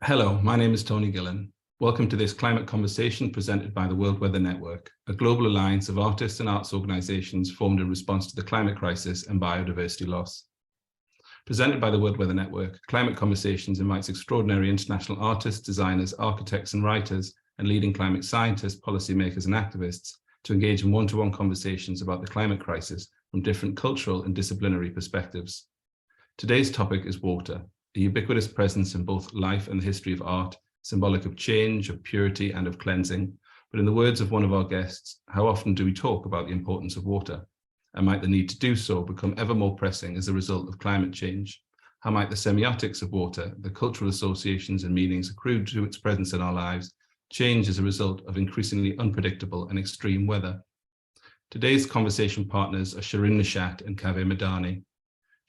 Hello, my name is Tony Gillen. Welcome to this climate conversation presented by the World Weather Network, a global alliance of artists and arts organizations formed in response to the climate crisis and biodiversity loss. Presented by the World Weather Network, Climate Conversations invites extraordinary international artists, designers, architects and writers, and leading climate scientists, policymakers and activists to engage in one-to-one conversations about the climate crisis from different cultural and disciplinary perspectives. Today's topic is water, a ubiquitous presence in both life and the history of art, symbolic of change, of purity, and of cleansing. But in the words of one of our guests, how often do we talk about the importance of water? And might the need to do so become ever more pressing as a result of climate change? How might the semiotics of water, the cultural associations and meanings accrued to its presence in our lives, change as a result of increasingly unpredictable and extreme weather? Today's conversation partners are Shirin Neshat and Kaveh Madani.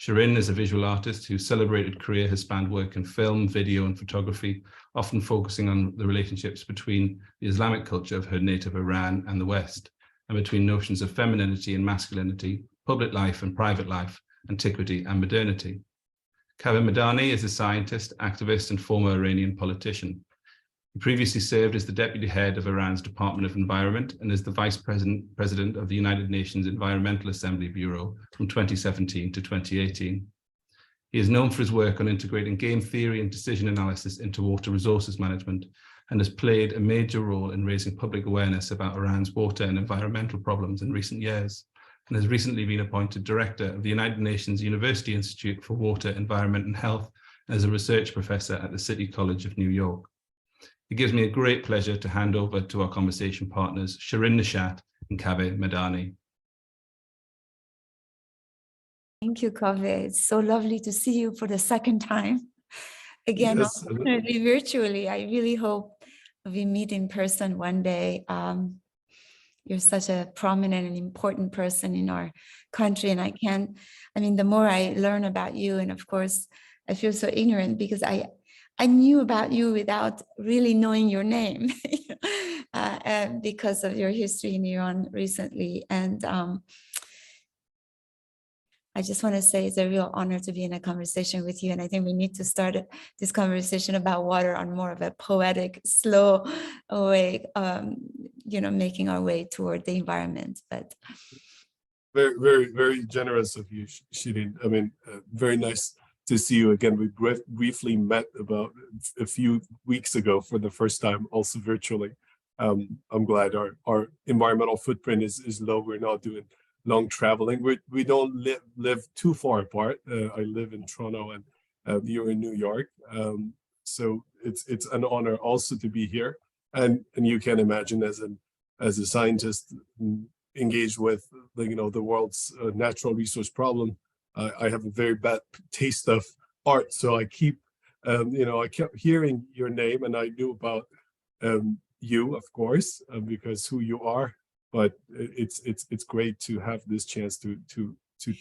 Shirin is a visual artist whose celebrated career has spanned work in film, video, and photography, often focusing on the relationships between the Islamic culture of her native Iran and the West, and between notions of femininity and masculinity, public life and private life, antiquity and modernity. Kaveh Madani is a scientist, activist, and former Iranian politician. He previously served as the deputy head of Iran's Department of Environment and as the vice president of the United Nations Environmental Assembly Bureau from 2017 to 2018. He is known for his work on integrating game theory and decision analysis into water resources management, and has played a major role in raising public awareness about Iran's water and environmental problems in recent years, and has recently been appointed director of the United Nations University Institute for Water, Environment and Health as a research professor at the City College of New York. It gives me a great pleasure to hand over to our conversation partners, Shirin Neshat and Kaveh Madani. Thank you, Kaveh. It's so lovely to see you for the second time. Again, Yes. unfortunately, virtually. I really hope we meet in person one day. You're such a prominent and important person in our country. And the more I learn about you, and of course, I feel so ignorant because I knew about you without really knowing your name because of your history in Iran recently. And I just want to say it's a real honor to be in a conversation with you. And I think we need to start this conversation about water on more of a poetic, slow way, making our way toward the environment. But Very, very, very generous of you, Shirin. Very nice to see you again. We briefly met about a few weeks ago for the first time, also virtually. I'm glad our environmental footprint is low. We're not doing long traveling. We don't live too far apart. I live in Toronto and you're in New York. So it's an honor also to be here. And you can imagine as a scientist engaged with the world's natural resource problem, I have a very bad taste of art, so I kept hearing your name, and I knew about you, of course, because who you are. But it's great to have this chance to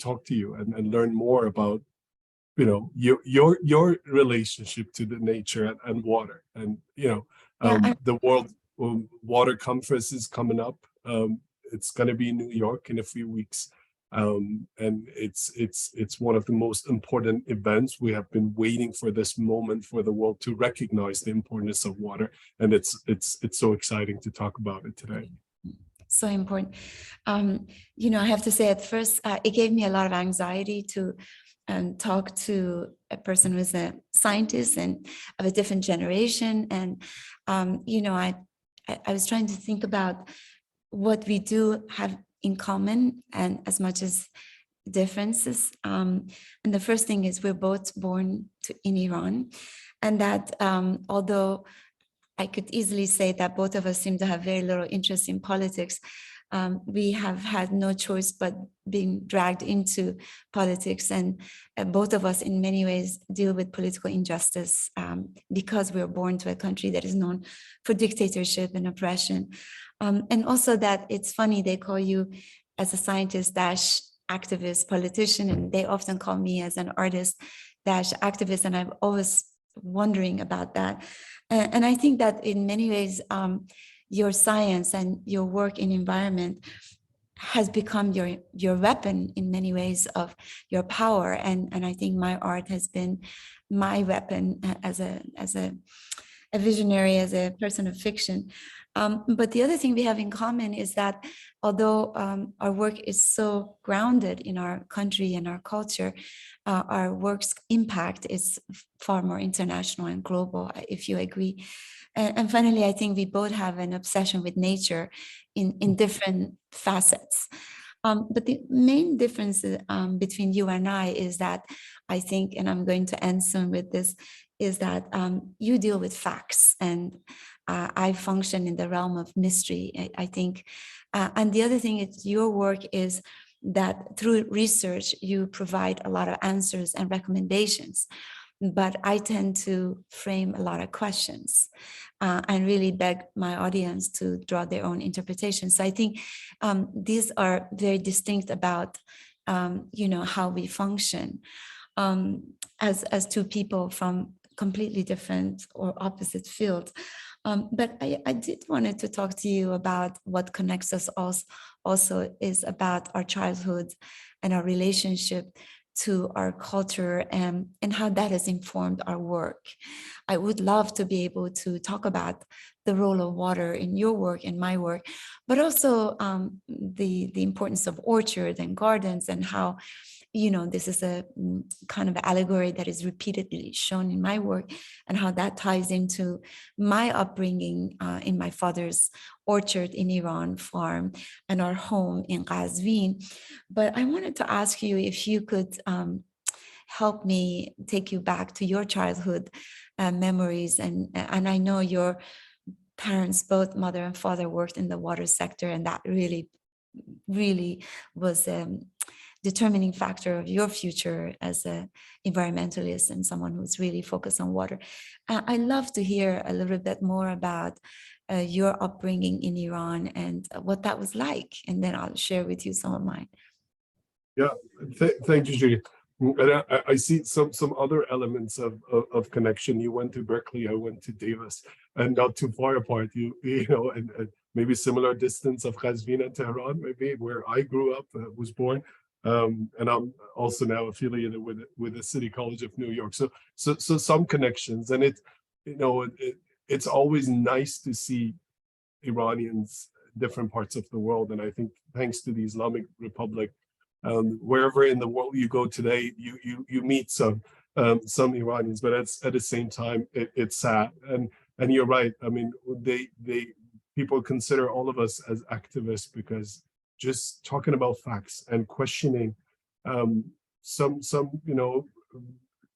talk to you and learn more about your relationship to the nature and water, and the World Water Conference is coming up. It's going to be in New York in a few weeks. And it's one of the most important events. We have been waiting for this moment for the world to recognize the importance of water, and it's so exciting to talk about it today. So important. I have to say at first, it gave me a lot of anxiety to talk to a person who's a scientist and of a different generation. And, I was trying to think about what we do have in common and as much as differences. And the first thing is we're both born in Iran, and that although I could easily say that both of us seem to have very little interest in politics, we have had no choice but being dragged into politics, and both of us in many ways deal with political injustice because we were born to a country that is known for dictatorship and oppression. And also that it's funny, they call you as a scientist activist politician, and they often call me as an artist activist, and I'm always wondering about that. And I think that in many ways, your science and your work in environment has become your weapon in many ways of your power, and I think my art has been my weapon as a visionary, as a person of fiction. But the other thing we have in common is that although our work is so grounded in our country and our culture, our work's impact is far more international and global, if you agree. And finally, I think we both have an obsession with nature in different facets. But the main difference between you and I is that I think, and I'm going to end soon with this, is that you deal with facts and I function in the realm of mystery, I think. And the other thing is your work is that through research, you provide a lot of answers and recommendations. But I tend to frame a lot of questions and really beg my audience to draw their own interpretation. So I think these are very distinct about, how we function as two people from completely different or opposite fields. But I did wanted to talk to you about what connects us also is about our childhood and our relationship to our culture and how that has informed our work. I would love to be able to talk about the role of water in your work and my work, but also the importance of orchards and gardens and how, this is a kind of allegory that is repeatedly shown in my work and how that ties into my upbringing in my father's orchard in Iran farm and our home in Qazvin. But I wanted to ask you if you could help me take you back to your childhood memories. And I know your parents, both mother and father, worked in the water sector, and that really was determining factor of your future as an environmentalist and someone who's really focused on water. I'd love to hear a little bit more about your upbringing in Iran and what that was like, and then I'll share with you some of mine. Yeah, thank you, Shirin. And I see some other elements of connection. You went to Berkeley, I went to Davis, and not too far apart. And maybe similar distance of Qazvin and Tehran, maybe where I grew up, was born. And I'm also now affiliated with the City College of New York. So some connections, and it's always nice to see Iranians, different parts of the world. And I think thanks to the Islamic Republic, wherever in the world you go today, you meet some Iranians, but at the same time, it's sad. And you're right. I mean, people consider all of us as activists because just talking about facts and questioning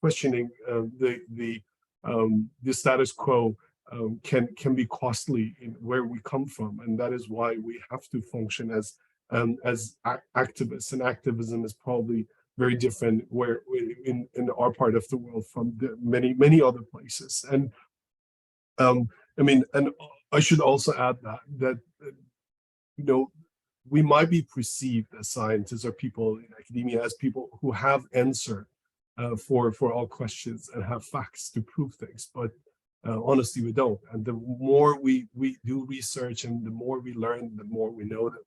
questioning the status quo can be costly in where we come from, and that is why we have to function as activists. And activism is probably very different where in our part of the world from the many other places. And and I should also add that we might be perceived as scientists or people in academia as people who have answer for all questions and have facts to prove things, but honestly, we don't. And the more we do research and the more we learn, the more we know that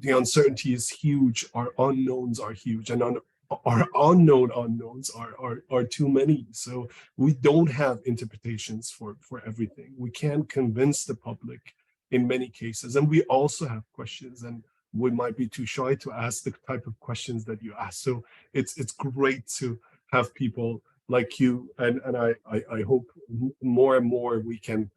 the uncertainty is huge, our unknowns are huge, and our unknown unknowns are too many. So we don't have interpretations for everything. We can't convince the public in many cases, and we also have questions, and we might be too shy to ask the type of questions that you ask. So it's great to have people like you, and I hope more and more we can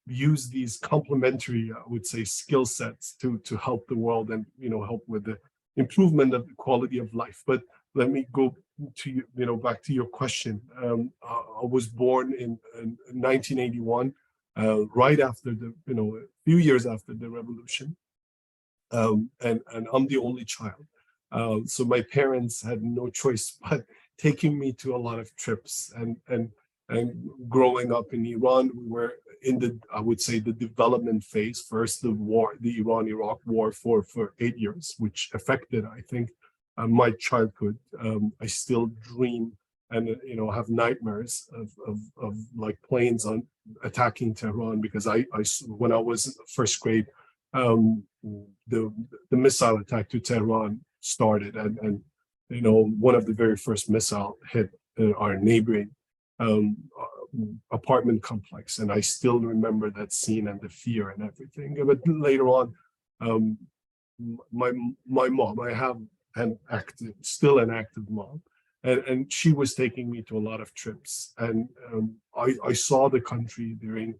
use these complementary, I would say, skill sets to help the world and help with the improvement of the quality of life. But let me go to back to your question. I was born in 1981. Right after a few years after the revolution, and I'm the only child. So my parents had no choice but taking me to a lot of trips. And growing up in Iran, we were in I would say, the development phase. First, the Iran-Iraq war for 8 years, which affected, I think, my childhood. I still dream and have nightmares of like planes attacking Tehran, because I when I was in first grade, the missile attack to Tehran started, and you know, one of the very first missile hit our neighboring apartment complex, and I still remember that scene and the fear and everything. But later on, my mom, I have still an active mom, and she was taking me to a lot of trips, and I saw the country during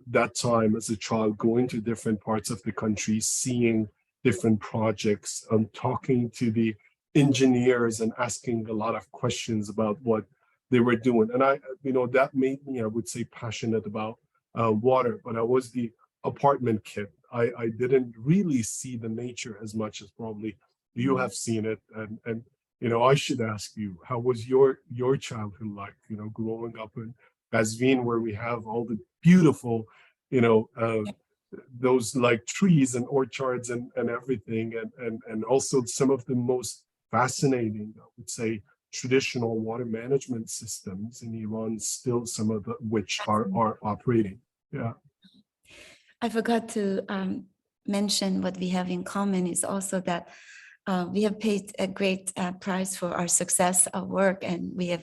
that time as a child, going to different parts of the country, seeing different projects, talking to the engineers and asking a lot of questions about what they were doing. And you know, that made me, I would say, passionate about water. But I was the apartment kid. I didn't really see the nature as much as probably you have seen it. And you know, I should ask you, how was your childhood like? You know, growing up in Qazvin, where we have all the beautiful, you know, those like trees and orchards and everything, and also some of the most fascinating, I would say, traditional water management systems in Iran, still some of which are operating. Yeah. I forgot to mention what we have in common is also that we have paid a great price for our success of work, and we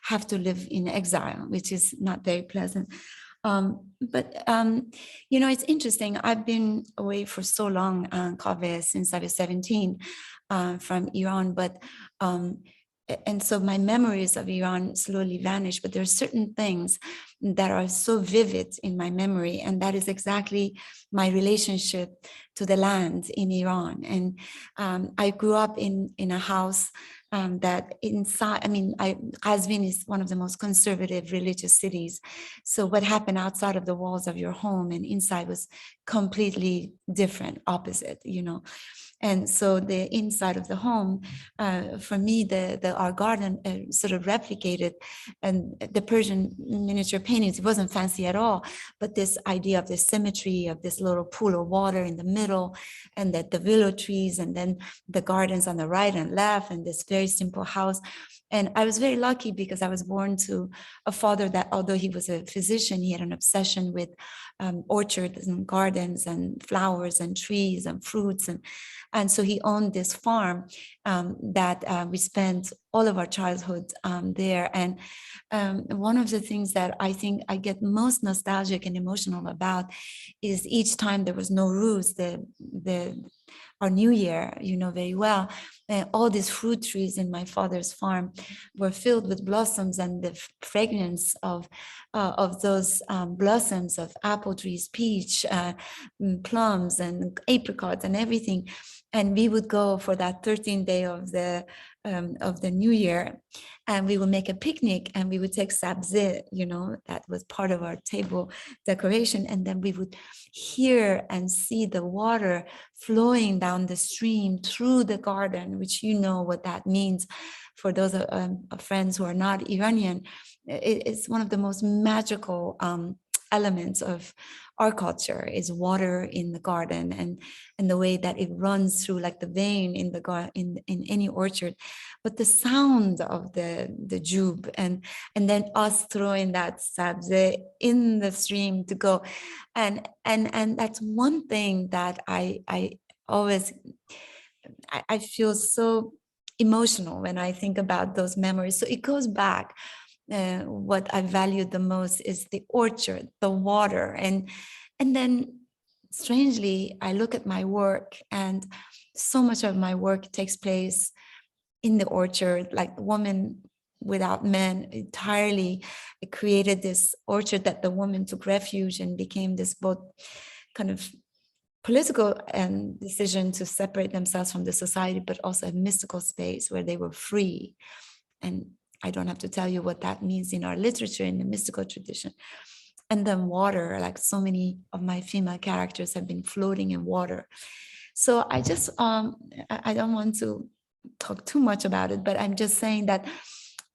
have to live in exile, which is not very pleasant. But you know, it's interesting. I've been away for so long, Kaveh, since I was 17 from Iran, but and so my memories of Iran slowly vanish, but there are certain things that are so vivid in my memory, and that is exactly my relationship to the land in Iran. And I grew up in a house that inside, I mean, Qazvin is one of the most conservative religious cities. So what happened outside of the walls of your home and inside was completely different, opposite, you know. And so the inside of the home, for me, our garden sort of replicated and the Persian miniature paintings. It wasn't fancy at all, but this idea of the symmetry of this little pool of water in the middle, and that the willow trees, and then the gardens on the right and left, and this very simple house. And I was very lucky because I was born to a father that, although he was a physician, he had an obsession with orchards and gardens and flowers and trees and fruits. And so he owned this farm that we spent all of our childhood there. And one of the things that I think I get most nostalgic and emotional about is each time there was Nowruz, our New Year, you know very well, all these fruit trees in my father's farm were filled with blossoms, and the fragrance of those blossoms of apple trees, peach, plums, and apricots, and everything. And we would go for that 13th day of the New Year, and we would make a picnic, and we would take sabze, you know, that was part of our table decoration, and then we would hear and see the water flowing down the stream through the garden, which you know what that means for those friends who are not Iranian. It's one of the most magical elements of our culture is water in the garden, and the way that it runs through like the vein in the in any orchard. But the sound of the jube, and then us throwing that sabze in the stream to go, and that's one thing that I always I feel so emotional when I think about those memories. So it goes back. What I valued the most is the orchard, the water, and then strangely, I look at my work, and so much of my work takes place in the orchard, like Woman Without Men entirely. It created this orchard that the woman took refuge and became this both kind of political decision to separate themselves from the society, but also a mystical space where they were free. And I don't have to tell you what that means in our literature, in the mystical tradition. And then water, like so many of my female characters have been floating in water. So I just, I don't want to talk too much about it, but I'm just saying that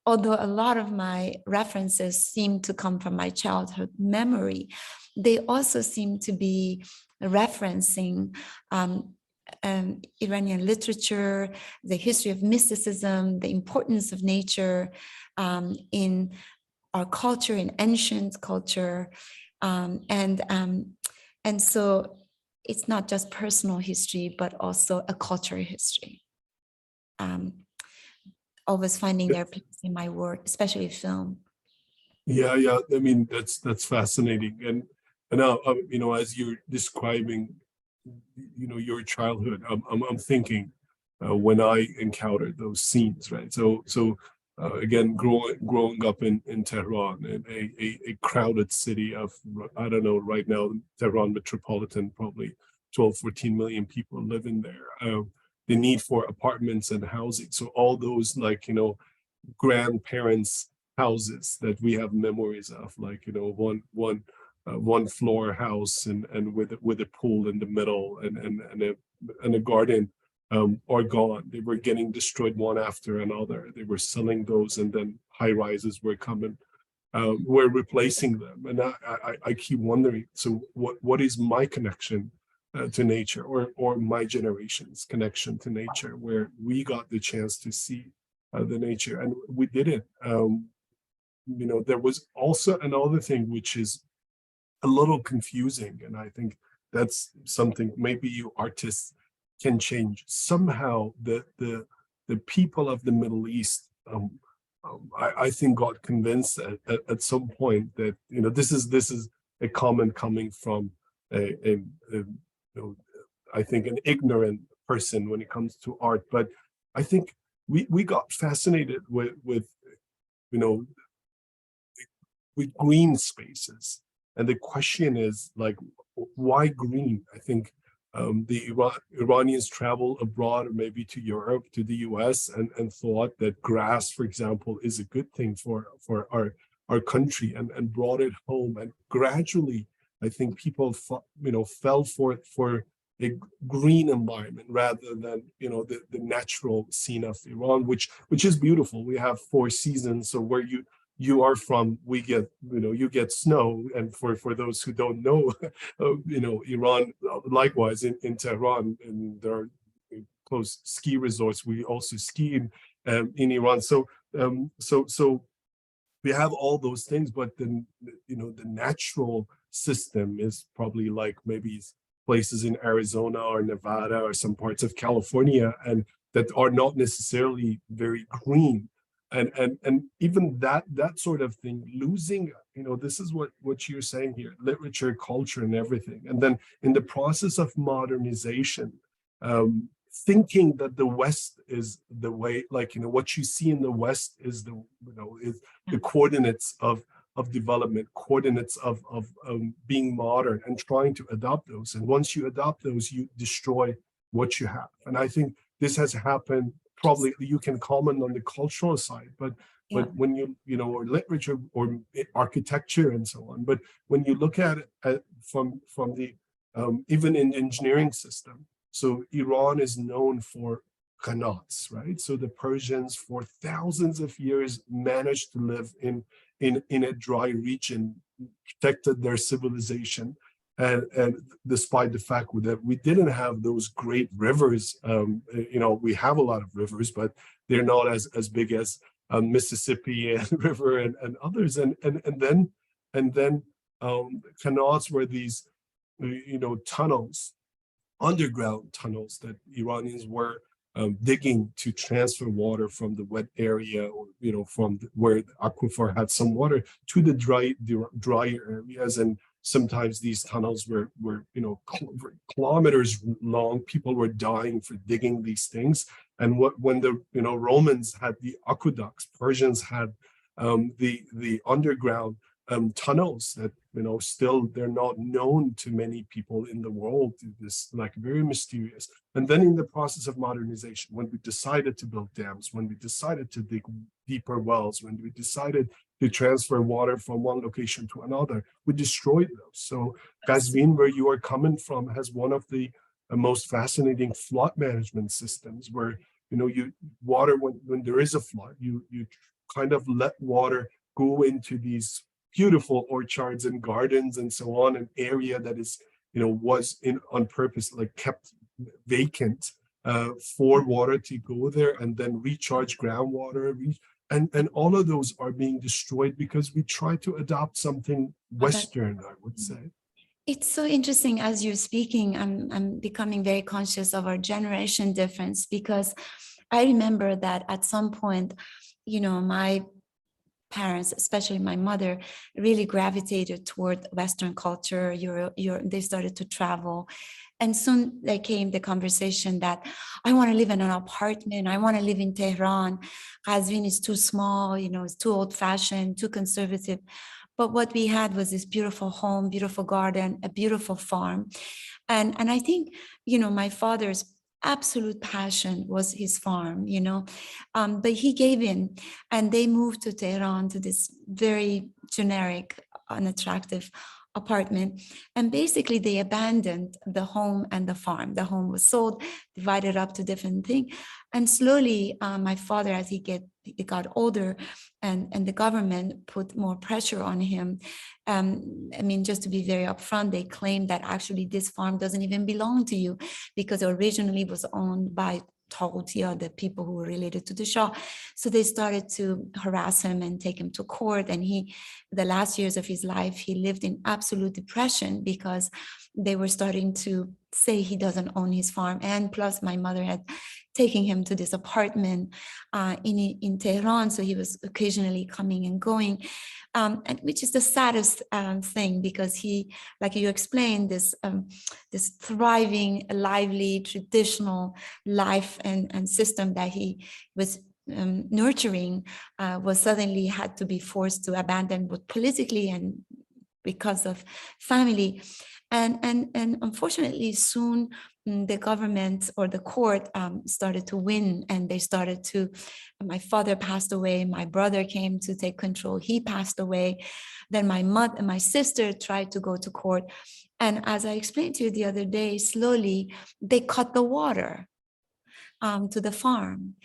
although a lot of my references seem to come from my childhood memory, they also seem to be referencing Iranian literature, the history of mysticism, the importance of nature in our culture, in ancient culture, and so it's not just personal history, but also a cultural history. Always finding their place in my work, especially film. Yeah, yeah. I mean, that's fascinating. And now, as you're describing, your childhood, I'm thinking when I encountered those scenes, right? So again, growing up in Tehran, in a crowded city of, I don't know, right now, Tehran metropolitan, probably 12, 14 million people living there. The need for apartments and housing. So all those, like, grandparents' houses that we have memories of, like, one floor house and with a pool in the middle and a garden, are gone. They were getting destroyed one after another. They were selling those, and then high rises were coming. We're replacing them, and I keep wondering. So what is my connection to nature, or my generation's connection to nature, where we got the chance to see the nature, and we did it. There was also another thing which is a little confusing, and I think that's something maybe you artists can change. Somehow the people of the Middle East, I think, got convinced at some point that this is a comment coming from I think an ignorant person when it comes to art, but I think we got fascinated with green spaces. And the question is, like, why green? I think the Iranians travel abroad, or maybe to Europe, to the US, and thought that grass, for example, is a good thing for our country, and brought it home. And gradually, I think people fell for a green environment rather than the natural scene of Iran, which is beautiful. We have 4 seasons, so where you are from, we get you get snow, and for those who don't know, Iran, likewise in Tehran, and there are close ski resorts. We also ski in Iran, so we have all those things, but then the natural system is probably like maybe places in Arizona or Nevada or some parts of California, and that are not necessarily very green. And even that sort of thing, losing, this is what you're saying here, literature, culture, and everything. And then in the process of modernization, thinking that the West is the way, like, what you see in the West is is the coordinates of development, coordinates of being modern, and trying to adopt those. And once you adopt those, you destroy what you have. And I think this has happened. Probably you can comment on the cultural side, but when or literature or architecture and so on. But when you look at it from the even in engineering system, so Iran is known for qanats, right? So the Persians for thousands of years managed to live in a dry region, protected their civilization. And despite the fact that we didn't have those great rivers, we have a lot of rivers, but they're not as big as Mississippi River and others. And then canals were these, tunnels, underground tunnels that Iranians were digging to transfer water from the wet area, or from where the aquifer had some water, to the drier areas. And sometimes these tunnels were kilometers long. People were dying for digging these things. And when the Romans had the aqueducts, Persians had the underground tunnels that still they're not known to many people in the world. This, like, very mysterious. And then in the process of modernization, when we decided to build dams, when we decided to dig deeper wells, when we decided to transfer water from one location to another, we destroyed those. So Qazvin, where you are coming from, has one of the most fascinating flood management systems, where water, when there is a flood, you kind of let water go into these beautiful orchards and gardens and so on, an area that is was on purpose, like, kept vacant for water to go there, and then recharge groundwater. And all of those are being destroyed because we try to adopt something Western, I would say. It's so interesting as you're speaking. I'm becoming very conscious of our generation difference, because I remember that at some point, my parents, especially my mother, really gravitated toward Western culture. They started to travel. And soon there came the conversation that I want to live in an apartment. I want to live in Tehran. Qazvin is too small, it's too old fashioned, too conservative. But what we had was this beautiful home, beautiful garden, a beautiful farm. And I think, my father's absolute passion was his farm, but he gave in, and they moved to Tehran, to this very generic, unattractive apartment. And basically they abandoned the home and the farm. The home was sold, divided up to different things. And slowly my father, as he got older, and the government put more pressure on him. Just to be very upfront, they claimed that actually this farm doesn't even belong to you, because it originally was owned by Taghutia, the people who were related to the Shah. So they started to harass him and take him to court. And the last years of his life, he lived in absolute depression, because they were starting to say he doesn't own his farm. And plus my mother had taken him to this apartment in Tehran. So he was occasionally coming and going, and which is the saddest thing, because he, like you explained, this thriving, lively, traditional life and system that he was nurturing was suddenly had to be forced to abandon, both politically and because of family. And unfortunately, soon the government or the court started to win, and they started to. My father passed away. My brother came to take control. He passed away. Then my mother and my sister tried to go to court, and as I explained to you the other day, slowly they cut the water to the farm.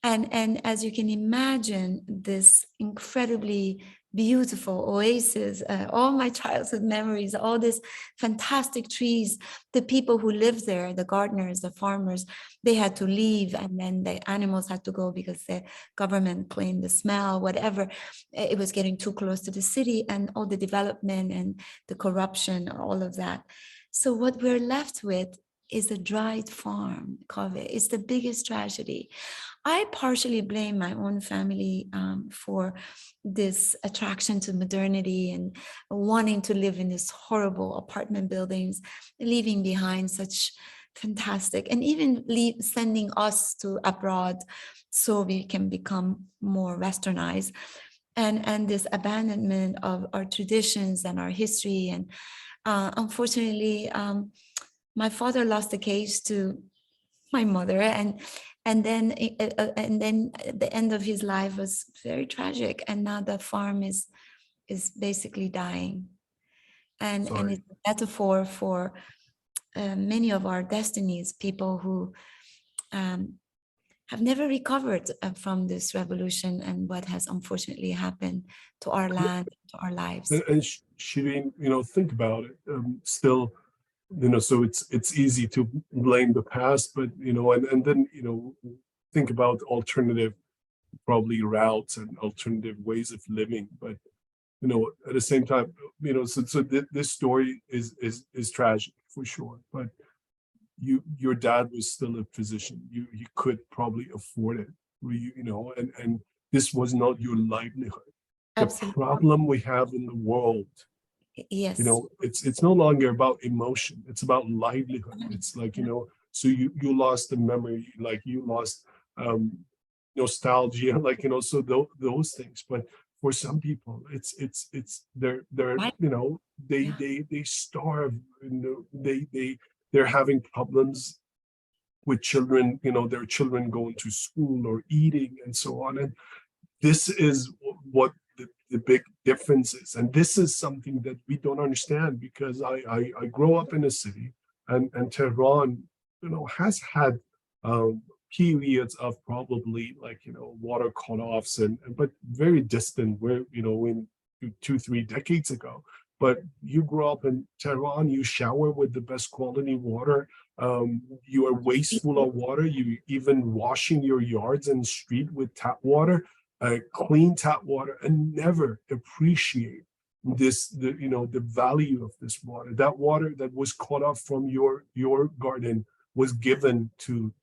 And as you can imagine, this incredibly beautiful oasis, all my childhood memories, all these fantastic trees, the people who lived there, the gardeners, the farmers, they had to leave, and then the animals had to go because the government claimed the smell, whatever. It was getting too close to the city, and all the development and the corruption, all of that. So what we're left with is a dried farm, Kaveh. It's the biggest tragedy. I partially blame my own family for this attraction to modernity and wanting to live in these horrible apartment buildings, leaving behind such fantastic, and even sending us to abroad so we can become more westernized, and this abandonment of our traditions and our history. And unfortunately, my father lost the case to my mother, and then the end of his life was very tragic, and now the farm is basically dying, and it's a metaphor for many of our destinies, people who have never recovered from this revolution and what has unfortunately happened to our land, to our lives. And Shirin, think about it. Still, so it's easy to blame the past, but and then think about alternative probably routes and alternative ways of living. But at the same time, so this story is tragic for sure. But your dad was still a physician. You could probably afford it. And this was not your livelihood. Absolutely. The problem we have in the world, yes, it's no longer about emotion. It's about livelihood. It's like so you lost the memory, like you lost nostalgia, like so those things. But for some people, it's they're they starve. They're having problems with children. Their children going to school or eating and so on. And this is what the big difference is. And this is something that we don't understand, because I grew up in a city, and Tehran, has had periods of probably water cutoffs but very distant, where in 2-3 decades ago. But you grew up in Tehran, you shower with the best quality water. You are wasteful of water. You even washing your yards and street with tap water, clean tap water, and never appreciate the value of this water. That water that was cut off from your garden was given to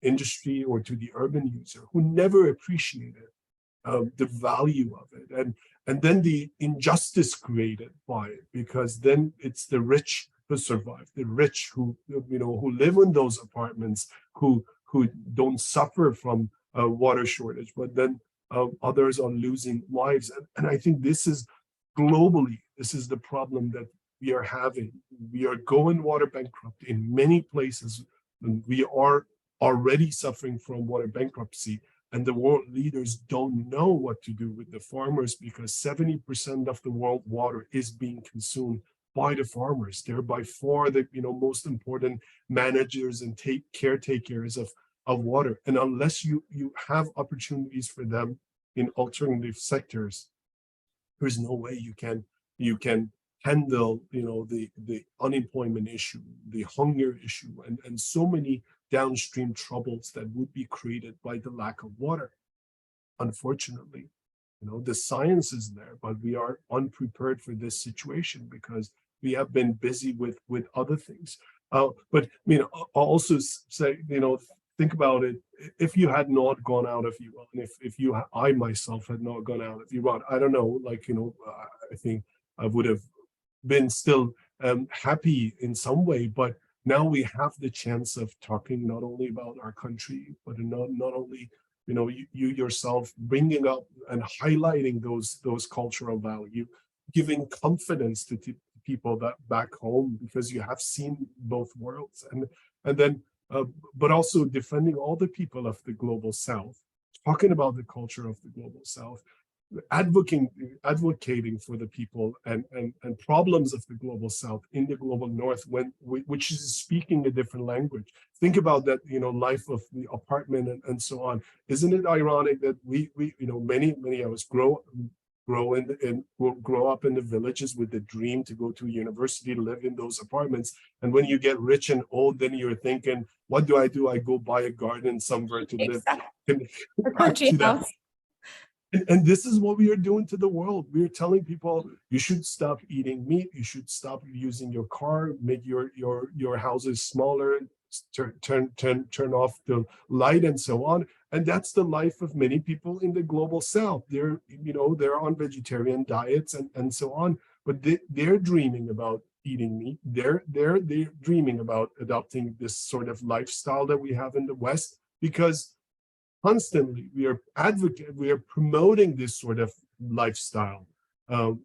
industry or to the urban user who never appreciated the value of it, and then the injustice created by it, because then it's the rich who survive, the rich who who live in those apartments, who don't suffer from water shortage, but then others are losing lives. And I think this is globally, this is the problem that we are having. We are going water bankrupt in many places, and we are already suffering from water bankruptcy. And the world leaders don't know what to do with the farmers, because 70% of the world water is being consumed by the farmers. They're by far the most important managers and caretakers of water. And unless you have opportunities for them in alternative sectors, there's no way you can handle the unemployment issue, the hunger issue, and so many downstream troubles that would be created by the lack of water. Unfortunately, the science is there, but we are unprepared for this situation because we have been busy with other things. But I'll also say, think about it. If you had not gone out of Iran, if I myself had not gone out of Iran, I don't know, I think I would have been still happy in some way, but now we have the chance of talking not only about our country, but not only you yourself bringing up and highlighting those cultural value, giving confidence to people that back home, because you have seen both worlds, and then but also defending all the people of the global South, talking about the culture of the global South, advocating for the people and problems of the global South in the global North, which is speaking a different language. Think about that, life of the apartment and so on. Isn't it ironic that we many of us grow up in the villages with the dream to go to university, live in those apartments, and when you get rich and old, then you're thinking, what do? I go buy a garden somewhere to live. A country house. And this is what we are doing to the world. We are telling people, you should stop eating meat, you should stop using your car, make your houses smaller, turn off the light and so on. And that's the life of many people in the global South. They're on vegetarian diets and so on, but they're dreaming about eating meat. They're dreaming about adopting this sort of lifestyle that we have in the West, because constantly we are promoting this sort of lifestyle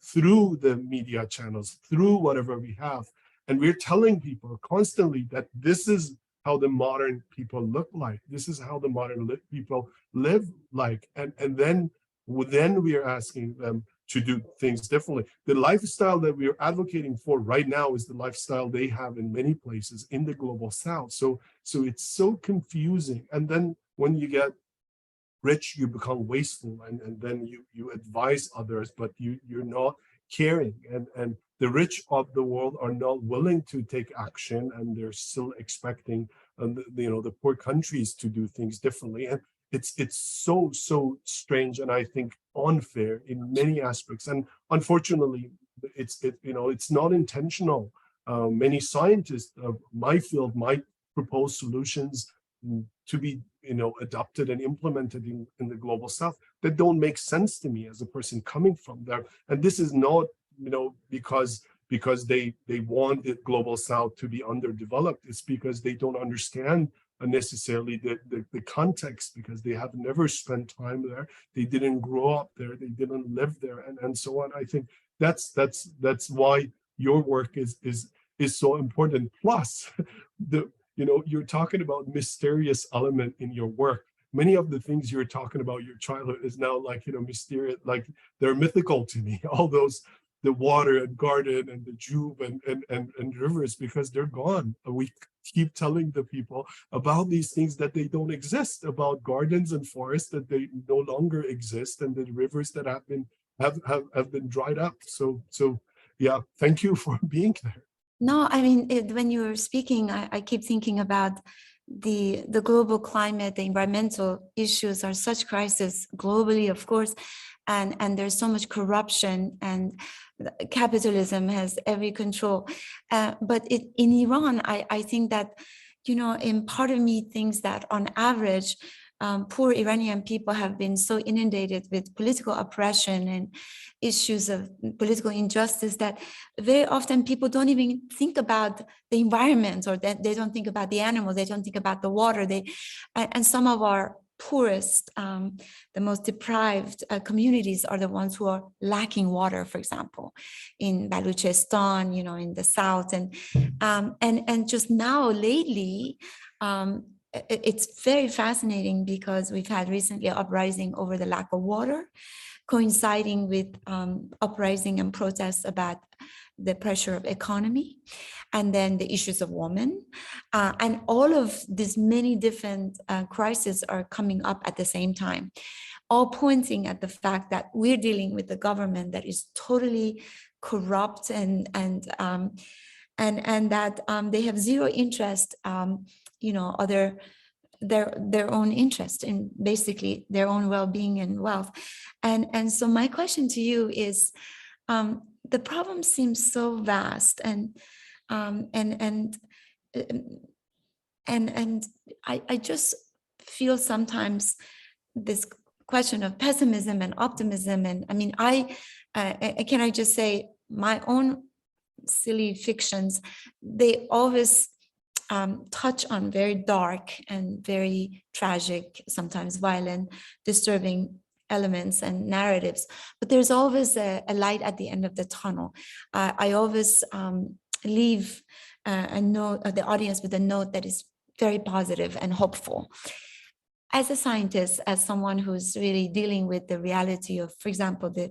through the media channels, through whatever we have. And we're telling people constantly that this is how the modern people look like. This is how the modern people live like. And then we are asking them to do things differently. The lifestyle that we are advocating for right now is the lifestyle they have in many places in the global South. So it's so confusing. And then when you get rich, you become wasteful, and then you advise others, but you're not caring, and the rich of the world are not willing to take action, and they're still expecting the poor countries to do things differently. And it's so strange, and I think unfair in many aspects. And unfortunately, it's not intentional. Many scientists of my field might propose solutions to be adopted and implemented in the global South that don't make sense to me as a person coming from there. And this is not because they want the global South to be underdeveloped. It's because they don't understand necessarily the context, because they have never spent time there, they didn't grow up there, they didn't live there, and so on. I think that's why your work is so important. Plus you're talking about mysterious element in your work. Many of the things you're talking about your childhood is now mysterious, like they're mythical to me. All those, the water and garden and the Jube and rivers, because they're gone. We keep telling the people about these things that they don't exist, about gardens and forests that they no longer exist, and the rivers that have been dried up. So yeah, thank you for being there. No, I mean, when you were speaking, I keep thinking about the global climate, the environmental issues are such crisis globally, of course, and there's so much corruption, and capitalism has every control. But in Iran, I think that, in part of me thinks that on average, poor Iranian people have been so inundated with political oppression and issues of political injustice that very often people don't even think about the environment, or that they don't think about the animals, they don't think about the water. And some of our poorest, the most deprived communities are the ones who are lacking water, for example, in Baluchistan, in the south. And just now lately, it's very fascinating because we've had recently uprising over the lack of water, coinciding with uprising and protests about the pressure of economy, and then the issues of women. And all of these many different crises are coming up at the same time, all pointing at the fact that we're dealing with a government that is totally corrupt, and that they have zero interest, other their own interest in basically their own well-being and wealth. And so my question to you is, the problem seems so vast, and I just feel sometimes this question of pessimism and optimism. And I mean, can I just say, my own silly fictions, they always touch on very dark and very tragic, sometimes violent, disturbing elements and narratives, but there's always a light at the end of the tunnel. I always leave the audience with a note that is very positive and hopeful. As a scientist, as someone who's really dealing with the reality of, for example, the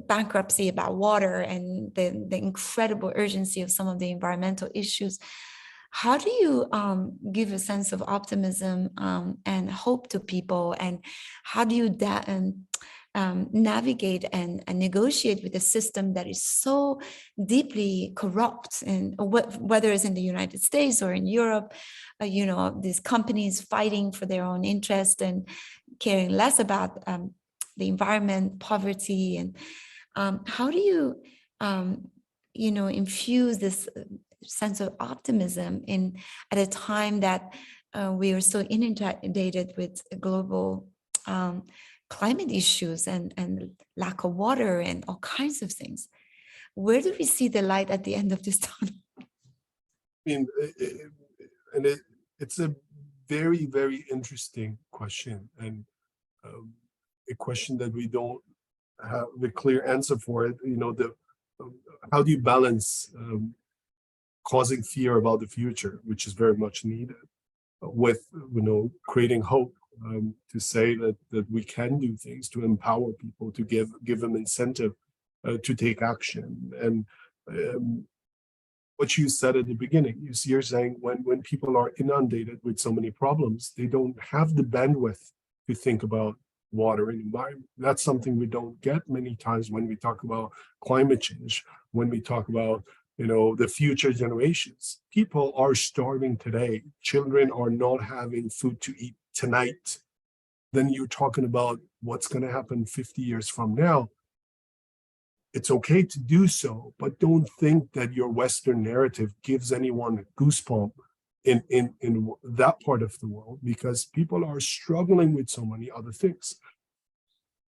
bankruptcy about water and the incredible urgency of some of the environmental issues, how do you give a sense of optimism and hope to people? And how do you navigate and negotiate with a system that is so deeply corrupt, and whether it's in the United States or in Europe, these companies fighting for their own interest and caring less about the environment, poverty, and how do you, infuse this sense of optimism at a time that we are so inundated with global climate issues and lack of water and all kinds of things? Where do we see the light at the end of this tunnel? I mean, it's a very, very interesting question, and a question that we don't have the clear answer for it. How do you balance causing fear about the future, which is very much needed, with creating hope, to say that we can do things, to empower people, to give them incentive to take action. And what you said at the beginning, you're saying when people are inundated with so many problems, they don't have the bandwidth to think about water and environment. That's something we don't get many times when we talk about climate change, when we talk about the future generations. People are starving today. Children are not having food to eat tonight. Then you're talking about what's going to happen 50 years from now. It's okay to do so, but don't think that your Western narrative gives anyone a goosebump in that part of the world, because people are struggling with so many other things.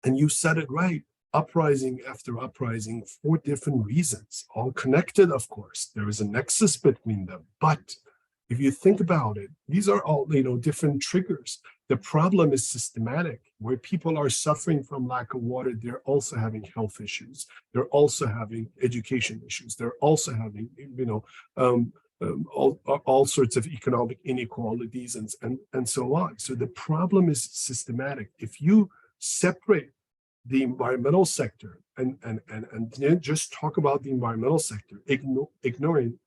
And you said it right. Uprising after uprising for different reasons, all connected, of course. There is a nexus between them. But if you think about it, these are all different triggers. The problem is systematic. Where people are suffering from lack of water, they're also having health issues. They're also having education issues. They're also having all sorts of economic inequalities and so on. So the problem is systematic. If you separate the environmental sector and then just talk about the environmental sector, ignoring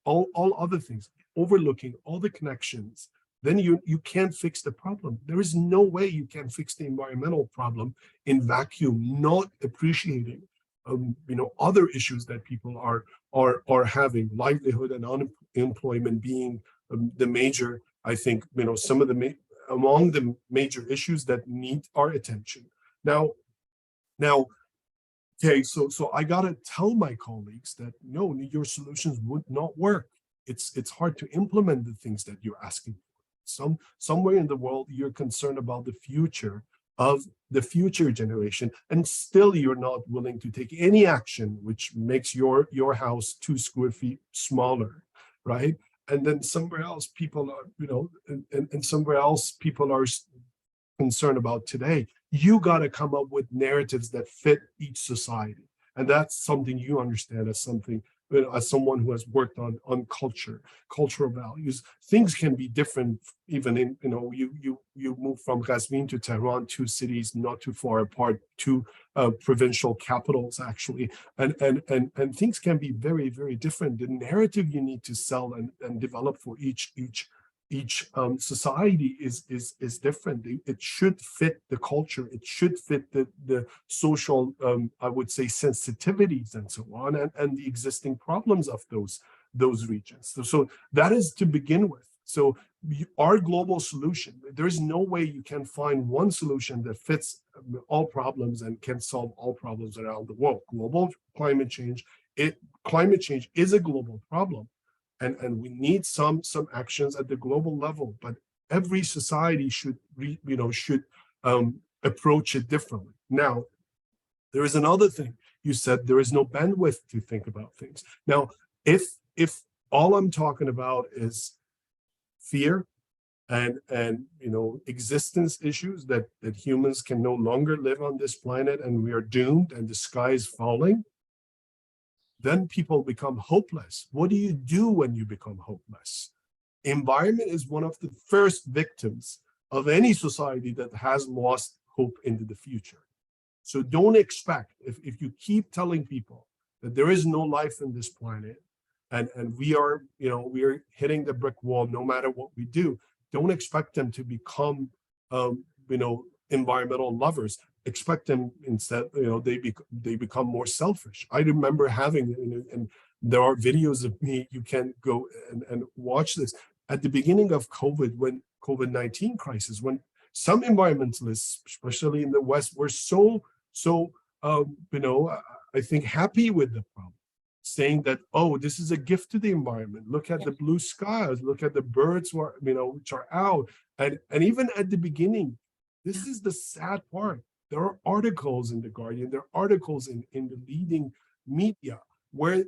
all other things, overlooking all the connections, then you can't fix the problem. There is no way you can fix the environmental problem in vacuum, not appreciating other issues that people are having, livelihood and unemployment being the major, I think, some of the among the major issues that need our attention. Now, okay, so I gotta tell my colleagues that no, your solutions would not work. It's hard to implement the things that you're asking for. Somewhere in the world, you're concerned about the future of the future generation, and still you're not willing to take any action which makes your house 2 square feet smaller, right? And then somewhere else people are, and somewhere else people are concerned about today. You got to come up with narratives that fit each society, and that's something you understand as something, as someone who has worked on cultural values. Things can be different, even in, you move from Qazvin to Tehran, 2 cities not too far apart, 2 provincial capitals actually, and things can be very, very different. The narrative you need to sell and develop for each society is different. It should fit the culture. It should fit the social, I would say, sensitivities and so on, and the existing problems of those regions. So that is to begin with. So our global solution, there is no way you can find one solution that fits all problems and can solve all problems around the world. Global climate change is a global problem. And we need some actions at the global level, but every society should approach it differently. Now, there is another thing. You said there is no bandwidth to think about things. Now, if all I'm talking about is fear and existence issues, that humans can no longer live on this planet and we are doomed and the sky is falling, then people become hopeless. What do you do when you become hopeless? Environment is one of the first victims of any society that has lost hope into the future. So don't expect, if you keep telling people that there is no life in this planet and we are hitting the brick wall no matter what we do, don't expect them to become environmental lovers. Expect them instead, they become more selfish. I remember having, and there are videos of me, you can go and watch this. At the beginning of COVID, when COVID-19 crisis, when some environmentalists, especially in the West, were so I think happy with the problem, saying that, oh, this is a gift to the environment. Look at the blue skies, look at the birds who are, which are out. And even at the beginning, this is the sad part. There are articles in The Guardian, there are articles in the leading media where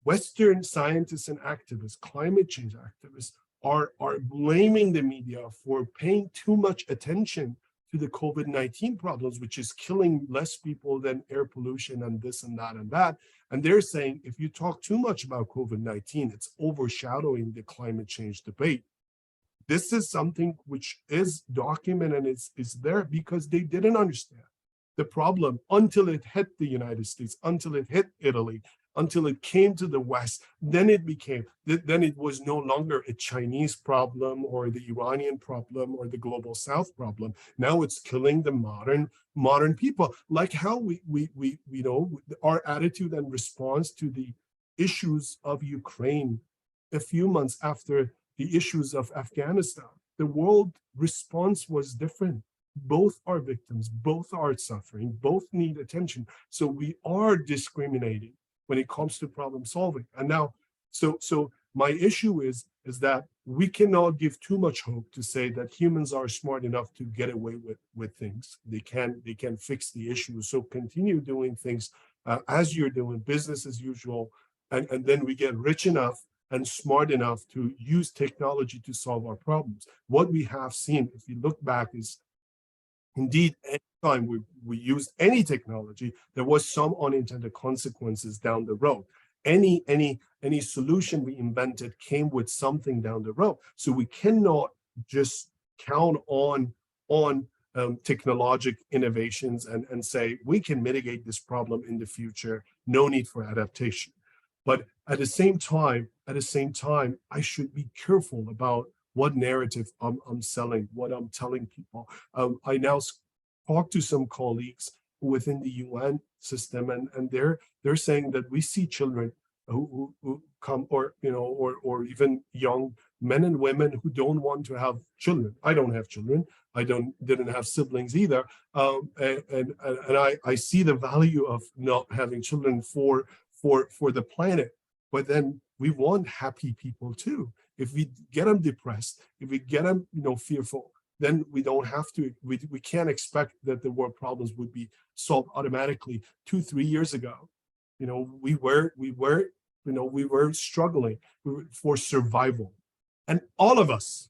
Western scientists and activists, climate change activists, are blaming the media for paying too much attention to the COVID-19 problems, which is killing less people than air pollution and this and that and that. And they're saying, if you talk too much about COVID-19, it's overshadowing the climate change debate. This is something which is documented and is there because they didn't understand the problem until it hit the United States, until it hit Italy, until it came to the West. Then it was no longer a Chinese problem or the Iranian problem or the global South problem. Now it's killing the modern people. Like how we our attitude and response to the issues of Ukraine a few months after the issues of Afghanistan. The world response was different. Both are victims, both are suffering, both need attention. So we are discriminating when it comes to problem solving. And now, so my issue is that we cannot give too much hope to say that humans are smart enough to get away with things. They can fix the issues. So continue doing things as you're doing, business as usual, and then we get rich enough and smart enough to use technology to solve our problems. What we have seen, if you look back, is indeed anytime we used any technology, there was some unintended consequences down the road. Any solution we invented came with something down the road. So we cannot just count on technological innovations and say we can mitigate this problem in the future. No need for adaptation. But at the same time, I should be careful about what narrative I'm selling, what I'm telling people. I now talk to some colleagues within the UN system, and they're saying that we see children who come, or even young men and women who don't want to have children. I don't have children. I didn't have siblings either. And I see the value of not having children for the planet. But then we want happy people too. If we get them depressed, if we get them, fearful, then we don't have to, we can't expect that the world problems would be solved automatically. 2-3 years ago, we were struggling for survival. And all of us,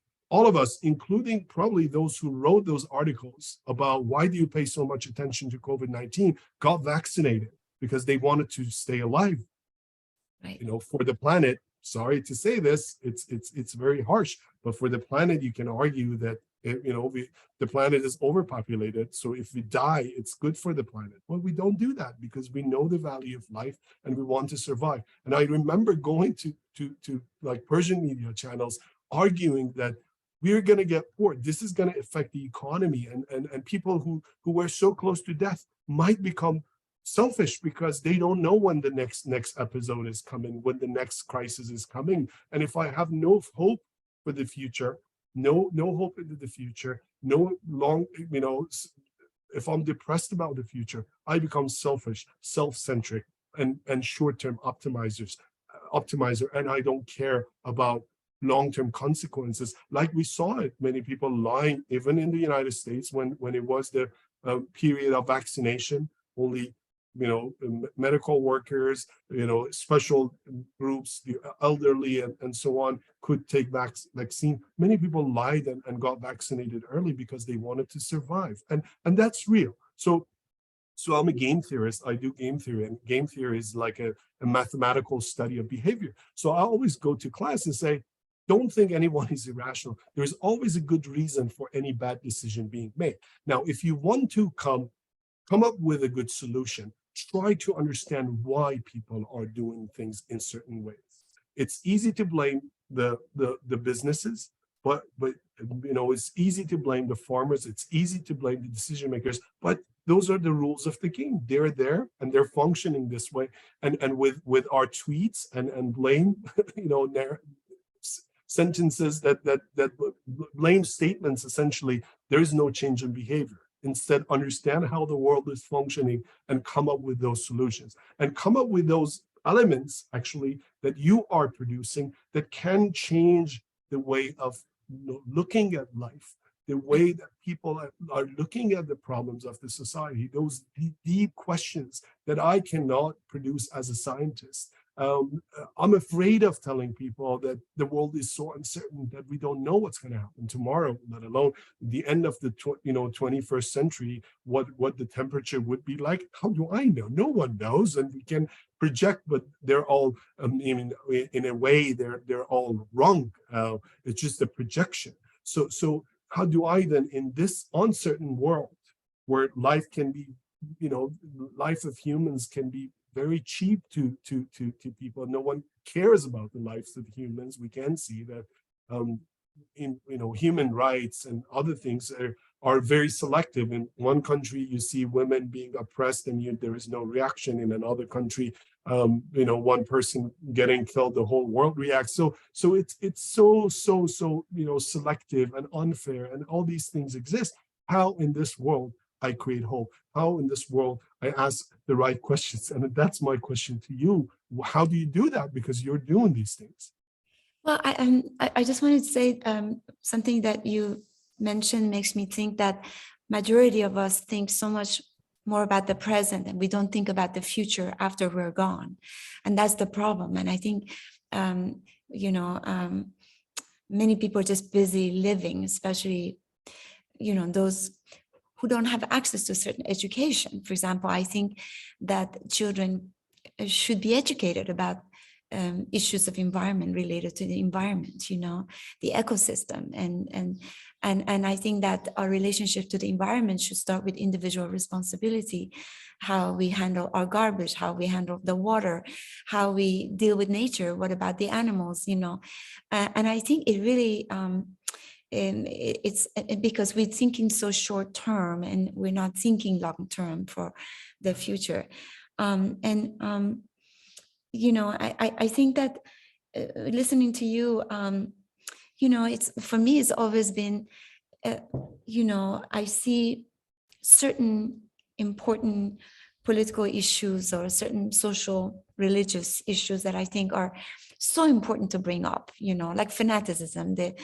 including probably those who wrote those articles about why do you pay so much attention to COVID-19, got vaccinated because they wanted to stay alive. Right. For the planet, sorry to say this, it's very harsh, but for the planet, you can argue that the planet is overpopulated. So if we die, it's good for the planet. Well, we don't do that because we know the value of life and we want to survive. And I remember going to like Persian media channels arguing that we're going to get poor. This is going to affect the economy, and people who were so close to death might become selfish because they don't know when the next episode is coming, when the next crisis is coming. And if I have no hope for the future, no hope into the future, if I'm depressed about the future, I become selfish, self-centric, and short-term optimizer, and I don't care about long-term consequences. Like we saw it, many people lying, even in the United States, when it was the period of vaccination, only medical workers, special groups, the elderly, and so on, could take vaccine. Many people lied and got vaccinated early because they wanted to survive, and that's real. So I'm a game theorist. I do game theory, and game theory is like a mathematical study of behavior. So I always go to class and say, don't think anyone is irrational. There's always a good reason for any bad decision being made. Now, if you want to come up with a good solution, try to understand why people are doing things in certain ways. It's easy to blame the businesses, but it's easy to blame the farmers. It's easy to blame the decision makers, but those are the rules of the game. They're there and they're functioning this way. And with our tweets and blame, sentences that blame statements, essentially, there is no change in behavior. Instead, understand how the world is functioning and come up with those solutions and come up with those elements, actually, that you are producing that can change the way of looking at life, the way that people are looking at the problems of the society, those deep questions that I cannot produce as a scientist. I'm afraid of telling people that the world is so uncertain that we don't know what's going to happen tomorrow, let alone the end of the 21st century, what the temperature would be like. How do I know? No one knows, and we can project, but they're all, in a way, they're all wrong. It's just a projection. So how do I then, in this uncertain world where life can be, life of humans can be very cheap to people. No one cares about the lives of humans. We can see that human rights and other things are very selective. In one country, you see women being oppressed, and there is no reaction. In another country, one person getting killed, the whole world reacts. So it's so selective and unfair, and all these things exist. How in this world I create hope? How in this world I ask the right questions? And that's my question to you. How do you do that? Because you're doing these things. Well, I just wanted to say something that you mentioned makes me think that majority of us think so much more about the present, and we don't think about the future after we're gone. And that's the problem. And I think, many people are just busy living, especially, those who don't have access to certain education. For example, I think that children should be educated about issues of environment related to the environment, the ecosystem. And I think that our relationship to the environment should start with individual responsibility, how we handle our garbage, how we handle the water, how we deal with nature, what about the animals, and I think it really, it's because we're thinking so short term and we're not thinking long term for the future. I think that listening to you, it's, for me, it's always been, I see certain important political issues or certain social religious issues that I think are so important to bring up, like fanaticism, the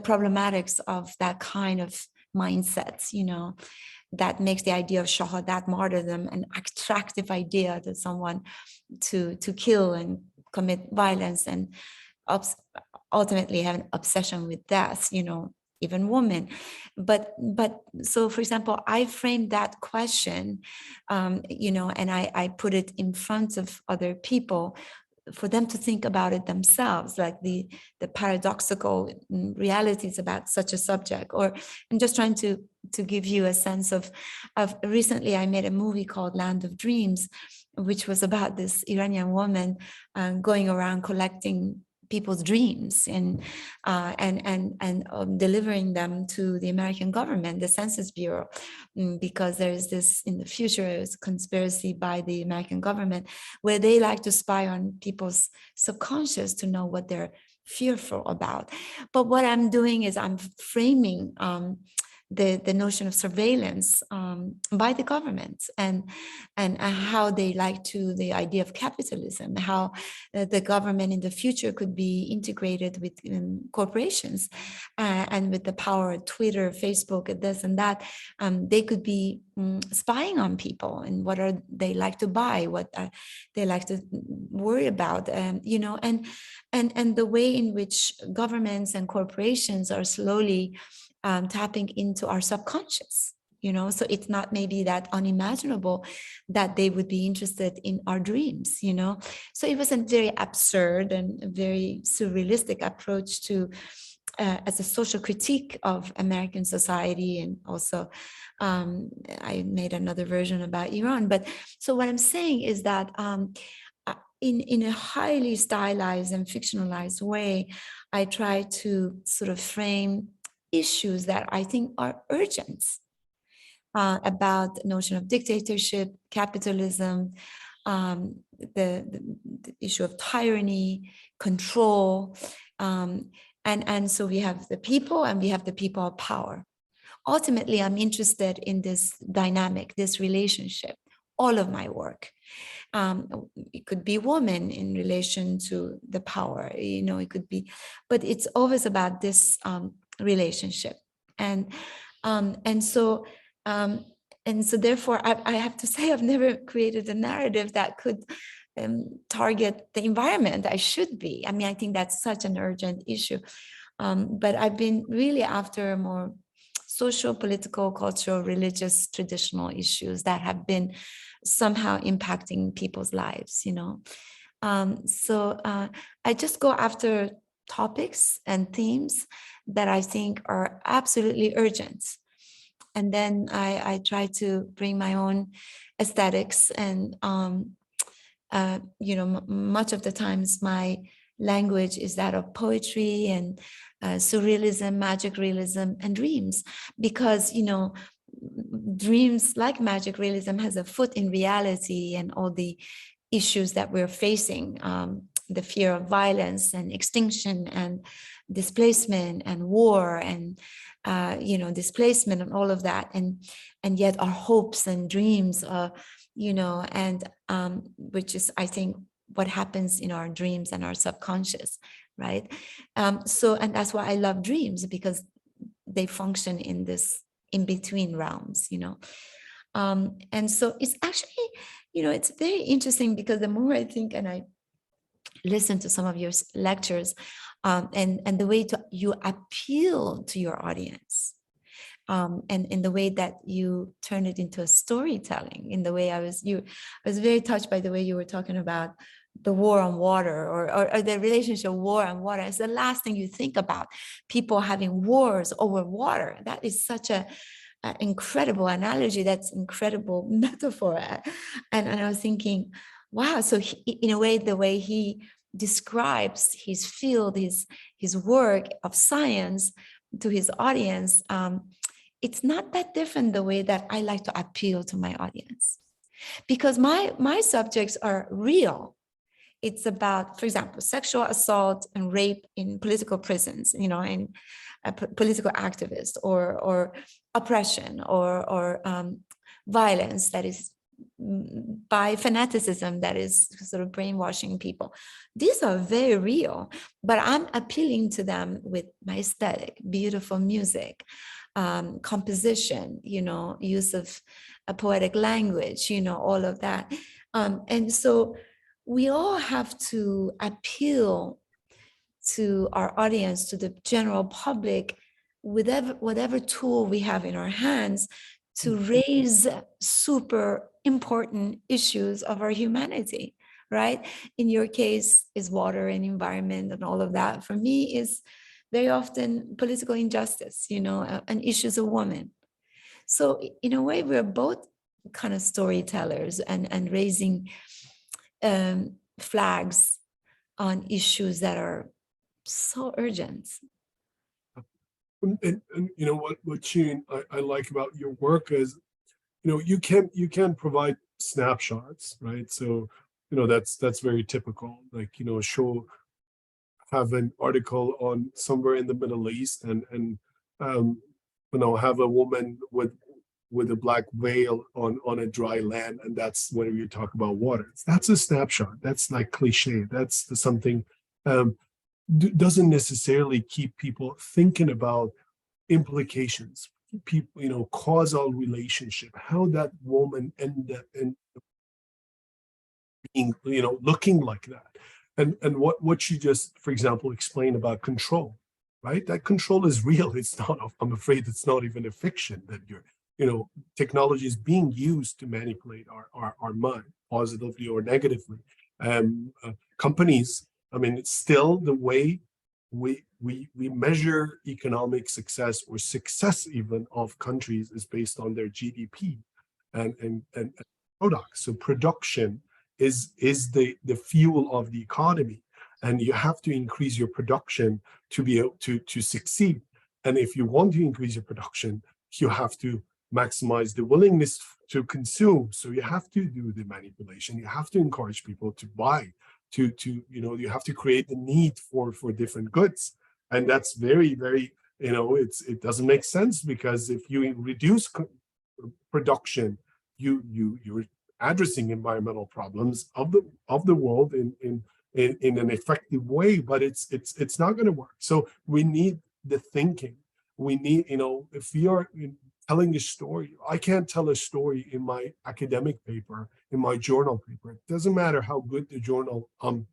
problematics of that kind of mindsets, that makes the idea of shahadat, martyrdom, an attractive idea to someone to kill and commit violence and ultimately have an obsession with death, even women. But so, for example, I framed that question, and I put it in front of other people for them to think about it themselves, like the paradoxical realities about such a subject. Or I'm just trying to give you a sense of recently I made a movie called Land of Dreams, which was about this Iranian woman going around collecting people's dreams and delivering them to the American government, the Census Bureau, because there's this, in the future, it's a conspiracy by the American government where they like to spy on people's subconscious to know what they're fearful about. But what I'm doing is I'm framing the notion of surveillance by the government and how they like to the idea of capitalism, how the government in the future could be integrated with corporations and with the power of Twitter, Facebook, this and that, they could be spying on people and what are they like to buy, what they like to worry about, and the way in which governments and corporations are slowly tapping into our subconscious, so it's not maybe that unimaginable that they would be interested in our dreams, so it was a very absurd and a very surrealistic approach to as a social critique of American society. And also I made another version about Iran. But so what I'm saying is that in a highly stylized and fictionalized way, I try to sort of frame issues that I think are urgent about the notion of dictatorship, capitalism, the issue of tyranny, control. And so we have the people and we have the people of power. Ultimately, I'm interested in this dynamic, this relationship, all of my work. It could be women in relation to the power, it could be, but it's always about this relationship. And so therefore I have to say I've never created a narrative that could target the environment. I should be. I mean, I think that's such an urgent issue. But I've been really after more social, political, cultural, religious, traditional issues that have been somehow impacting people's lives, So I just go after topics and themes that I think are absolutely urgent. And then I try to bring my own aesthetics and, much of the times my language is that of poetry and surrealism, magic realism, and dreams, because, dreams like magic realism has a foot in reality and all the issues that we're facing, the fear of violence and extinction and displacement and war and displacement and all of that, and yet our hopes and dreams are, which is, I think, what happens in our dreams and our subconscious, right? And that's why I love dreams, because they function in this in-between realms, and so it's actually, it's very interesting, because the more I think and I listen to some of your lectures, and the way you appeal to your audience, and in the way that you turn it into a storytelling, in the way I was very touched by the way you were talking about the war on water, or the relationship of war and water. It's the last thing you think about, people having wars over water. That is such a incredible analogy. That's incredible metaphor. And I was thinking, wow. So in a way, the way he describes his field, his work of science to his audience, it's not that different the way that I like to appeal to my audience, because my subjects are real. it's about, for example, sexual assault and rape in political prisons, you know, and political activists, or oppression, or violence that is by fanaticism that is sort of brainwashing people. These are very real, but I'm appealing to them with my aesthetic, beautiful music, composition, you know, use of a poetic language, you know, all of that. And so we all have to appeal to our audience, to the general public, with whatever tool we have in our hands to raise super important issues of our humanity, right? In your case is water and environment and all of that. For me is very often political injustice, you know, and issues of women. So in a way, we're both kind of storytellers and raising flags on issues that are so urgent. And you know what Shirin, I like about your work is, you know, you can provide snapshots, right? So, you know, that's very typical. Like, you know, have an article on somewhere in the Middle East, and you know, have a woman with a black veil on a dry land, and that's when you talk about water. That's a snapshot. That's like cliche. That's something doesn't necessarily keep people thinking about implications, people, you know, causal relationship, how that woman ended up being, you know, looking like that. And what you just, for example, explained about control, right? That control is real. It's not, I'm afraid it's not even a fiction that you're, you know, technology is being used to manipulate our mind, positively or negatively. Companies, I mean, it's still the way we measure economic success, or success even of countries, is based on their GDP and products. So production is the fuel of the economy, and you have to increase your production to be able to succeed. And if you want to increase your production, you have to maximize the willingness to consume. So you have to do the manipulation. You have to encourage people to buy. To you know, you have to create the need for different goods, and that's very, you know, it doesn't make sense, because if you reduce production, you're addressing environmental problems of the world in an effective way, but it's not going to work. So we need the thinking. We need, you know, if we are telling a story, I can't tell a story in my academic paper, in my journal paper. It doesn't matter how good the journal I'm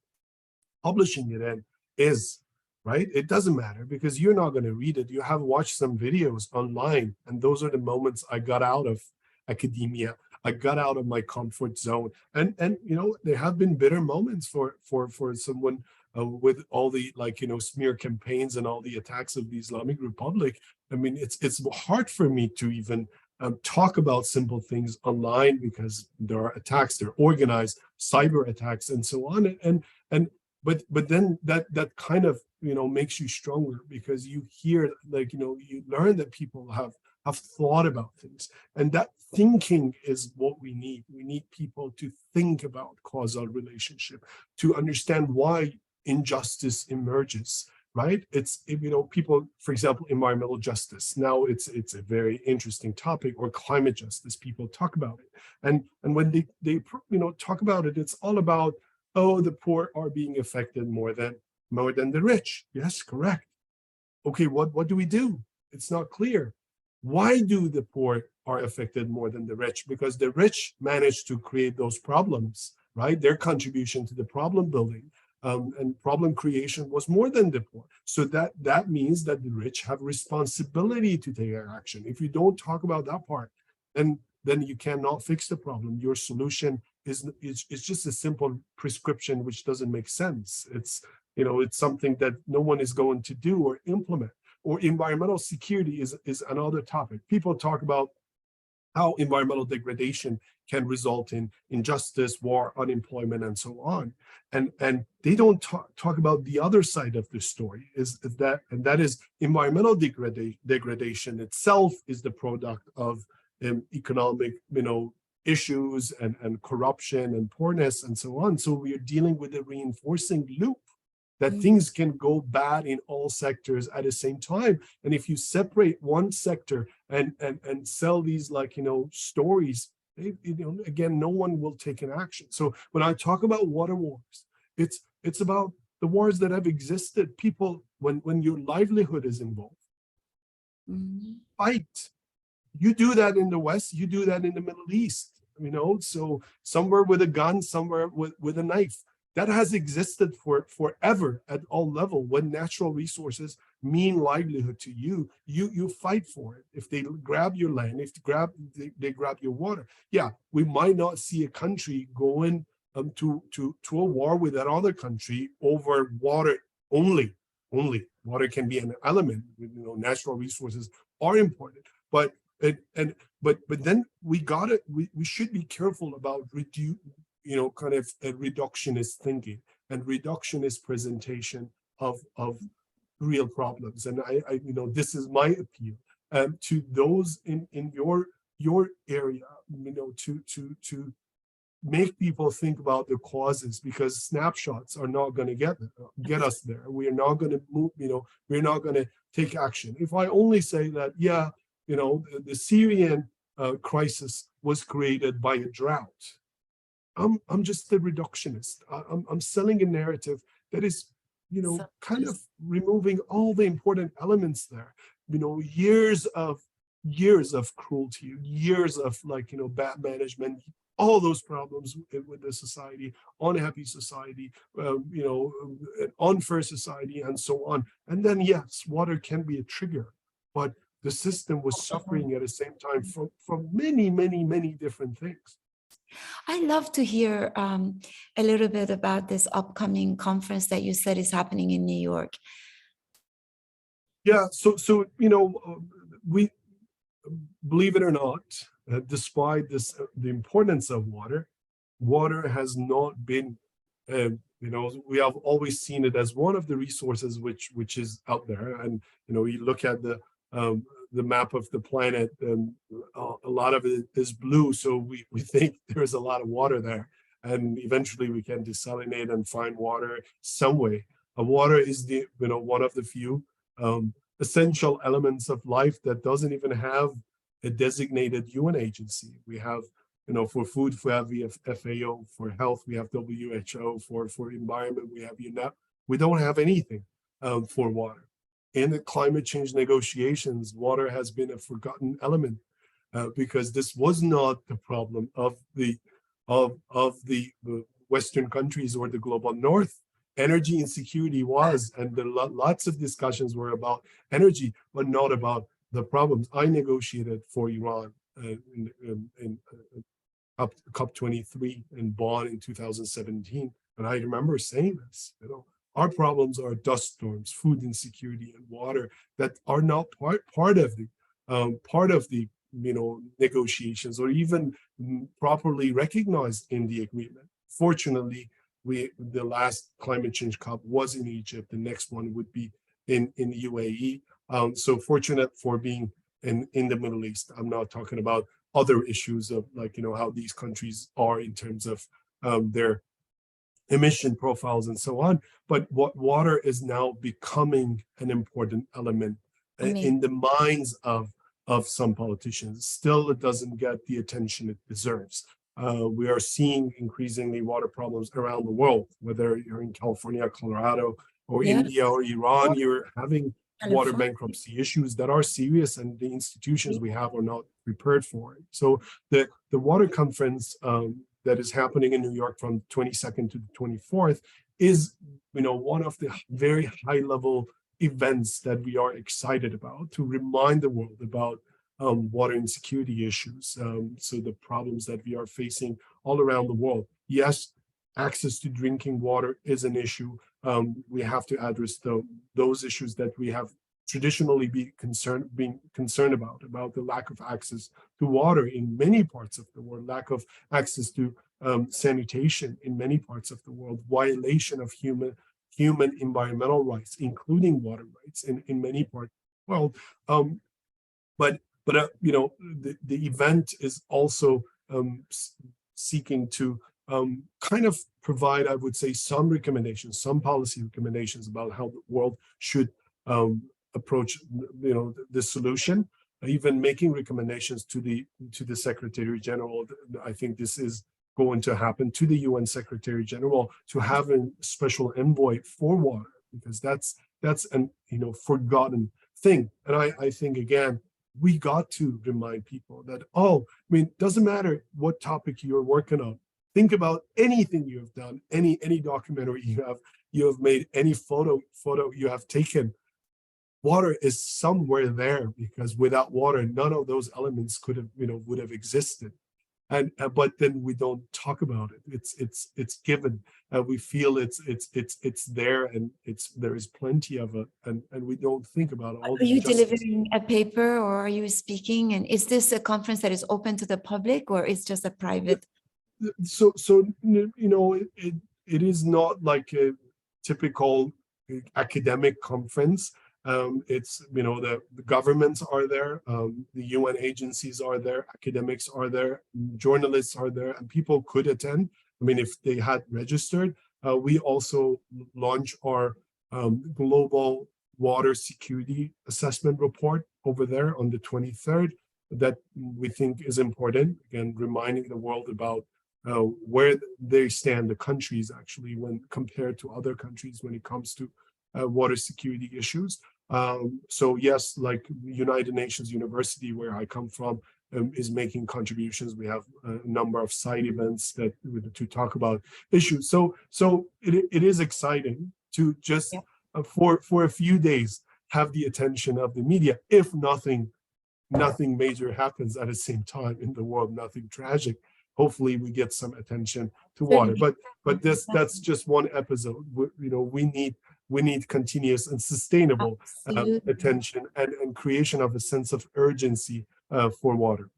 publishing it in is, right? It doesn't matter, because you're not going to read it. You have watched some videos online, and those are the moments I got out of academia. I got out of my comfort zone, and you know, there have been bitter moments for someone with all the, like, you know, smear campaigns and all the attacks of the Islamic Republic. I mean, it's hard for me to even talk about simple things online, because there are attacks, they're organized, cyber attacks, and so on. But then that kind of, you know, makes you stronger, because you hear, like, you know, you learn that people have thought about things, and that thinking is what we need. We need people to think about causal relationship, to understand why injustice emerges, right? It's, you know, people, for example, environmental justice. Now it's a very interesting topic, or climate justice. People talk about it, and when they you know, talk about it, it's all about, oh, the poor are being affected more than the rich. Yes, correct. Okay, what do we do? It's not clear. Why do the poor are affected more than the rich? Because the rich managed to create those problems, right? Their contribution to the problem building and problem creation was more than the poor. So that means that the rich have responsibility to take action. If you don't talk about that part, then you cannot fix the problem. Your solution is just a simple prescription which doesn't make sense. It's, you know, it's something that no one is going to do or implement. Or environmental security is another topic. People talk about how environmental degradation can result in injustice, war, unemployment, and so on. And they don't talk about the other side of the story, that is environmental degradation itself is the product of economic, you know, issues and corruption and poorness and so on. So we are dealing with a reinforcing loop that things can go bad in all sectors at the same time. And if you separate one sector and sell these stories, again, no one will take an action. So when I talk about water wars, it's about the wars that have existed. People, when your livelihood is involved, fight. You do that in the West, you do that in the Middle East, so somewhere with a gun, somewhere with a knife. That has existed forever at all levels. When natural resources mean livelihood to you, you fight for it. If they grab your land, if they grab your water, yeah, we might not see a country going to a war with that other country over water only. Water can be an element. Natural resources are important, but then we should be careful about kind of a reductionist thinking and reductionist presentation of real problems. And I this is my appeal to those in your area, to make people think about the causes, because snapshots are not going to get us there. We are not going to move. We're not going to take action. If I only say that, yeah, the Syrian crisis was created by a drought, I'm just a reductionist. I'm selling a narrative that is, kind of removing all the important elements there. Years of cruelty, years of bad management, all those problems with the society, unhappy society, an unfair society, and so on. And then yes, water can be a trigger, but the system was suffering at the same time from many, many, many different things. I'd love to hear a little bit about this upcoming conference that you said is happening in New York. Yeah, so we, believe it or not, despite the importance of water has not been, we have always seen it as one of the resources which is out there. And you look at the map of the planet, and a lot of it is blue, so we think there's a lot of water there, and eventually we can desalinate and find water some way. Water is the one of the few essential elements of life that doesn't even have a designated UN agency. We have, for food, we have FAO. For health, we have WHO. For environment, we have UNEP. We don't have anything for water. In the climate change negotiations, water has been a forgotten element because this was not the problem of the Western countries or the global North. Energy insecurity was, and lots of discussions were about energy, but not about the problems. I negotiated for Iran in COP23 in Bonn in 2017, and I remember saying this. Our problems are dust storms, food insecurity, and water that are not part of the negotiations or even properly recognized in the agreement. Fortunately, the last climate change COP was in Egypt. The next one would be in the UAE. So fortunate for being in the Middle East. I'm not talking about other issues of how these countries are in terms of their emission profiles and so on. But what water is now becoming an important element in the minds of some politicians. Still, it doesn't get the attention it deserves. We are seeing increasingly water problems around the world, whether you're in California, Colorado, or India or Iran, you're having water bankruptcy issues that are serious, and the institutions we have are not prepared for it. So the water conference that is happening in New York from 22nd to the 24th is one of the very high level events that we are excited about, to remind the world about water insecurity issues. So the problems that we are facing all around the world. Yes, access to drinking water is an issue. We have to address those issues that we have traditionally been concerned about the lack of access to water in many parts of the world, lack of access to sanitation in many parts of the world, violation of human environmental rights, including water rights in many parts of the world. But the event is also seeking to kind of provide, I would say, some recommendations, some policy recommendations about how the world should approach, the solution. Even making recommendations to the Secretary General. I think this is going to happen, to the UN Secretary General, to have a special envoy for water, because that's an forgotten thing. And I think, again, we got to remind people that, it doesn't matter what topic you're working on. Think about anything you have done, any documentary you have made, any photo you have taken. Water is somewhere there, because without water, none of those elements would have existed. And but then we don't talk about it. It's given. We feel it's there, and there is plenty of it, and we don't think about all. Are you delivering a paper, or are you speaking? And is this a conference that is open to the public, or is just a private? So it is not like a typical academic conference. It's the governments are there, the UN agencies are there, academics are there, journalists are there, and people could attend. If they had registered. We also launch our global water security assessment report over there on the 23rd. That we think is important. Again, reminding the world about where they stand, the countries actually, when compared to other countries when it comes to water security issues. So yes, like United Nations University, where I come from, is making contributions. We have a number of side events to talk about issues. So it is exciting to just for a few days have the attention of the media. If nothing major happens at the same time in the world, nothing tragic. Hopefully we get some attention to water, but that's just one episode. We need continuous and sustainable attention and creation of a sense of urgency for water.